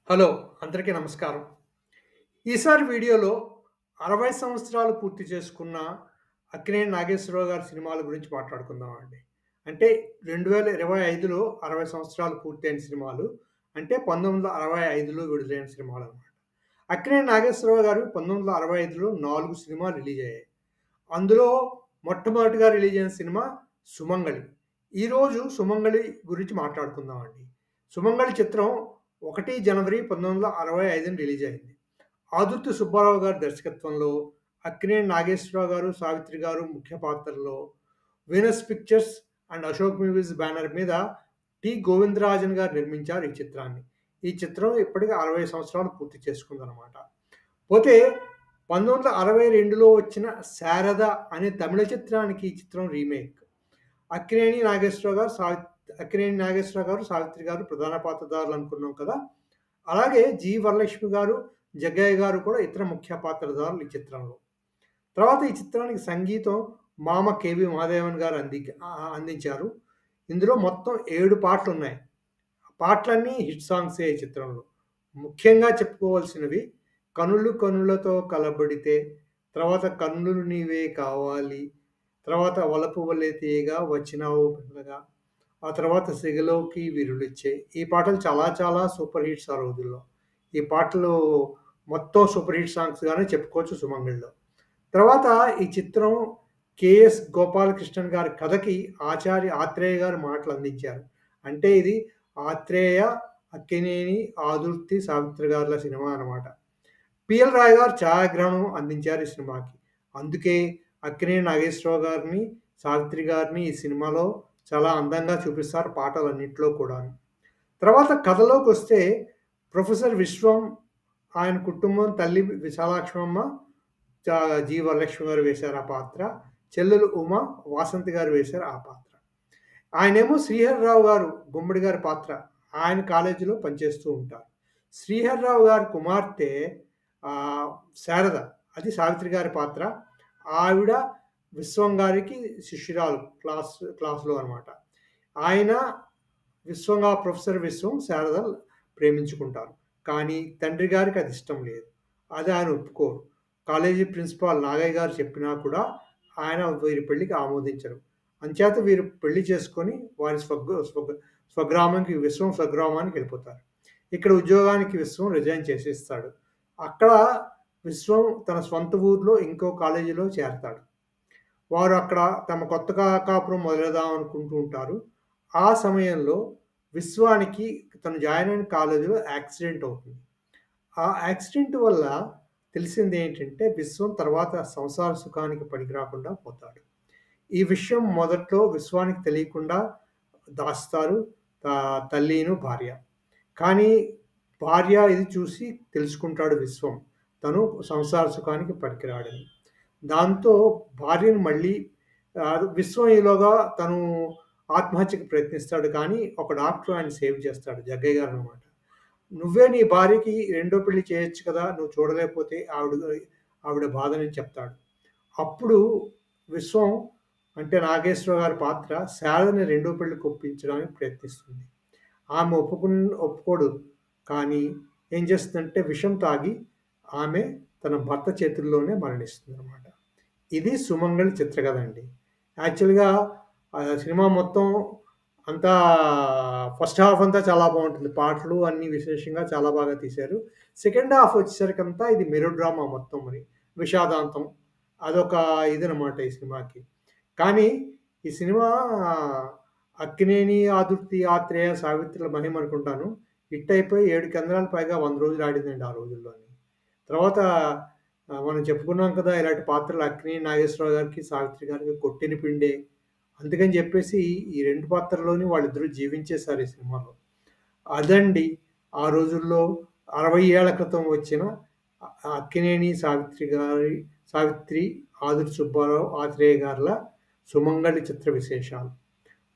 Hello! అందరికీ నమస్కారం. ఈసారి వీడియోలో 60 సంవత్సరాలు పూర్తి చేసుకున్న అక్కినేని నాగేశ్వరరావు గారి సినిమాల గురించి మాట్లాడుకుందామండి. అంటే 2025లో 60 సంవత్సరాలు పూర్తయిన సినిమాలు. అంటే 1965లో విడుదలైన సినిమాలనమాట. అక్కినేని నాగేశ్వరరావు గారు 1965లో 4 సినిమాలు రిలీజయ్యాయి. అందులో మొట్టమొదటిగా రిలీజయిన సినిమా 'సుమంగళి'. ఈరోజు 'సుమంగళి' గురించి మాట్లాడుకుందామండి. 'సుమంగళి' చిత్రం 1 జనవరి 1965న రిలీజయింది. ఆదుర్తి సుబ్బారావు గారి దర్శకత్వంలో అక్కినేని నాగేశ్వరరావు గారు, సావిత్రి గారు ముఖ్య పాత్రల్లో, Venus pictures and Ashok movies banner మీద గోవిందరాజన్ గారు నిర్మించారు ఈ చిత్రాన్ని. ఈ చిత్రం ఇప్పటికి 60 సంవత్సరాలు పూర్తి చేసుకుందనమాట. పోతే 1962లో వచ్చిన 'శారద' అనే తమిళ చిత్రానికి ఈ చిత్రం రీమేక్. అక్కినేని నాగేశ్వరరావు గారు, సావిత్రి గారు ప్రధాన పాత్రధారులు అనుకున్నాం కదా! అలాగే వరలక్ష్మి గారు, జగ్గయ్య గారు కూడా ఇతర ముఖ్య పాత్రధారులు ఈ చిత్రంలో. తర్వాత ఈ చిత్రానికి సంగీతం మామ కెవి మహాదేవన్ గారు అందించారు. ఇందులో మొత్తం 7 పాటలున్నాయి. పాటలన్నీ హిట్ సాంగ్సే ఈ చిత్రంలో. ముఖ్యంగా చెప్పుకోవాల్సినవి 'కనులు కనులతో కలబడితే', తర్వాత 'కన్నులు నీవే కావాలి', తర్వాత 'వలపు వలె తీయగా వచ్చినావు పిల్లగా', ఆ తర్వాత 'సిగలోకి వీరులిచ్చాయి'. ఈ పాటలు చాలా చాలా సూపర్ హిట్స్ ఆ రోజుల్లో. ఈ పాటలు మొత్తం సూపర్ హిట్ సాంగ్స్‌గానే చెప్పుకోవచ్చు 'సుమంగళిలో'. తర్వాత ఈ చిత్రం కెఎస్ గోపాలకృష్ణన్ గారి కథకి ఆత్రేయ గారు మాటలందించారు. అంటే ఇది ఆత్రేయ, అక్కినేని, ఆదుర్తి, సావిత్రి గారుల సినిమా అనమాట. పిఎల్ రాయ్ గారు ఛాయాగ్రహణం అందించారు ఈ సినిమాకి. అందుకే అక్కినేని నాగేశ్వరరావు గారిని, సావిత్రి గారిని ఈ సినిమాలో చాలా అందంగా చూపిస్తారు పాటలన్నిట్లో కూడాను. తర్వాత కథలోకొస్తే ప్రొఫెసర్ విశ్వం, ఆయన కుటుంబం, తల్లి విశాలాక్షమ్మ, చా వరలక్ష్మి గారు వేశారు ఆ పాత్ర. చెల్లెలు ఉమ, వాసంతి గారు వేశారు ఆ పాత్ర. ఆయనేమో శ్రీహరిరావు గారు, గుమ్మడి గారి పాత్ర. ఆయన కాలేజీలో పనిచేస్తూ ఉంటారు. శ్రీహరిరావు గారి కుమార్తె ఆహ్, శారద. అది సావిత్రి గారి పాత్ర. ఆవిడ విశ్వం గారికి శిష్యురాలు క్లాస్‌లో అనమాట. ఆయన ప్రొఫెసర్ విశ్వం, శారద ప్రేమించుకుంటారు. కానీ తండ్రి గారికి అది ఇష్టం లేదు. అది ఆయన ఒప్పుకోరు. కాలేజీ ప్రిన్సిపాల్ నాగయ్య గారు చెప్పినా కూడా ఆయన వీరి పెళ్ళికి ఆమోదించరు. అంచేత వీరు పెళ్లి చేసుకొని వారి స్వగ్రామానికి వెళ్ళిపోతారు. ఇక్కడ ఉద్యోగానికి విశ్వం రిజైన్ చేసేస్తాడు. అక్కడ విశ్వం తన స్వంత ఊర్లో ఇంకో కాలేజీలో చేరతాడు. వారు అక్కడ తమ కొత్త కాపురం మొదలెడదాం అనుకుంటూ ఉంటారు. ఆ సమయంలో విశ్వానికి తను జాయిన్ అయిన కాలేజీలో యాక్సిడెంట్ అవుతుంది. ఆ యాక్సిడెంట్ వల్ల తెలిసిందేంటంటే విశ్వం తర్వాత సంసార సుఖానికి పనికి రాకుండా పోతాడు. ఈ విషయం మొదట్లో విశ్వానికి తెలియకుండా దాస్తారు తల్లిను, భార్య. కానీ భార్య ఇది చూసి తెలుసుకుంటాడు విశ్వం. తను సంసార సుఖానికి పనికిరాడని. దాంతో భార్యను మళ్ళీ విశ్వం ఈలోగా తను ఆత్మహత్యకు ప్రయత్నిస్తాడు కానీ ఒక డాక్టర్ ఆయన్ని సేవ్ చేస్తాడు. జగ్గయ్య గారనమాట. "నువ్వే నీ భార్యకి రెండో పెళ్లి చేయొచ్చు కదా! నువ్వు చూడలేకపోతే ఆవిడ బాధని" చెప్తాడు. అప్పుడు విశ్వం అంటే నాగేశ్వరరావు గారి పాత్ర శారదని రెండో పెళ్ళికి ఒప్పించడానికి ప్రయత్నిస్తుంది. ఆమె ఒప్పుకోదు. కానీ ఏం చేస్తుందంటే విషం తాగి ఆమె తన భర్త చేతుల్లోనే మరణిస్తుందనమాట. ఇది 'సుమంగళి' చిత్రకథ అండి. యాక్చువల్‌గా సినిమా మొత్తం అంతా ఫస్ట్ హాఫ్ అంతా చాలా బావుంటుంది. పాటలు అన్నీ విశేషంగా చాలా బాగా తీశారు. సెకండ్ హాఫ్ వచ్చేసరికంతా ఇది మెలో డ్రామా మొత్తం మరి. విషాదాంతం. అదొక ఇదనమాట ఈ సినిమాకి. కానీ ఈ సినిమా అక్కినేని, ఆదుర్తి, ఆత్రేయ, సావిత్రుల మహిమనుకుంటాను. హిట్ అయిపోయి 7 కేంద్రాలు పైగా 100 రోజులు ఆడిందండి ఆ రోజుల్లోని. తర్వాత మనం చెప్పుకున్నాం కదా! ఇలాంటి పాత్రలు అక్కినేని నాగేశ్వరరావు గారికి, సావిత్రి గారికి కొట్టిన పిండే. అందుకని చెప్పేసి ఈ 2 పాత్రల్లోని వాళ్ళిద్దరూ జీవించేశారు ఈ సినిమాలో. అదండి ఆ రోజుల్లో 60 ఏళ్ల క్రితం వచ్చిన అక్కినేని సావిత్రి, ఆదుర్తి సుబ్బారావు, ఆత్రేయ గార్ల 'సుమంగళి' చిత్ర విశేషాలు.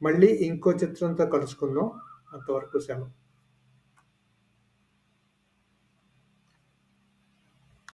మళ్ళీ ఇంకో చిత్రంతో కలుసుకుందాం. అంతవరకు సెలవు.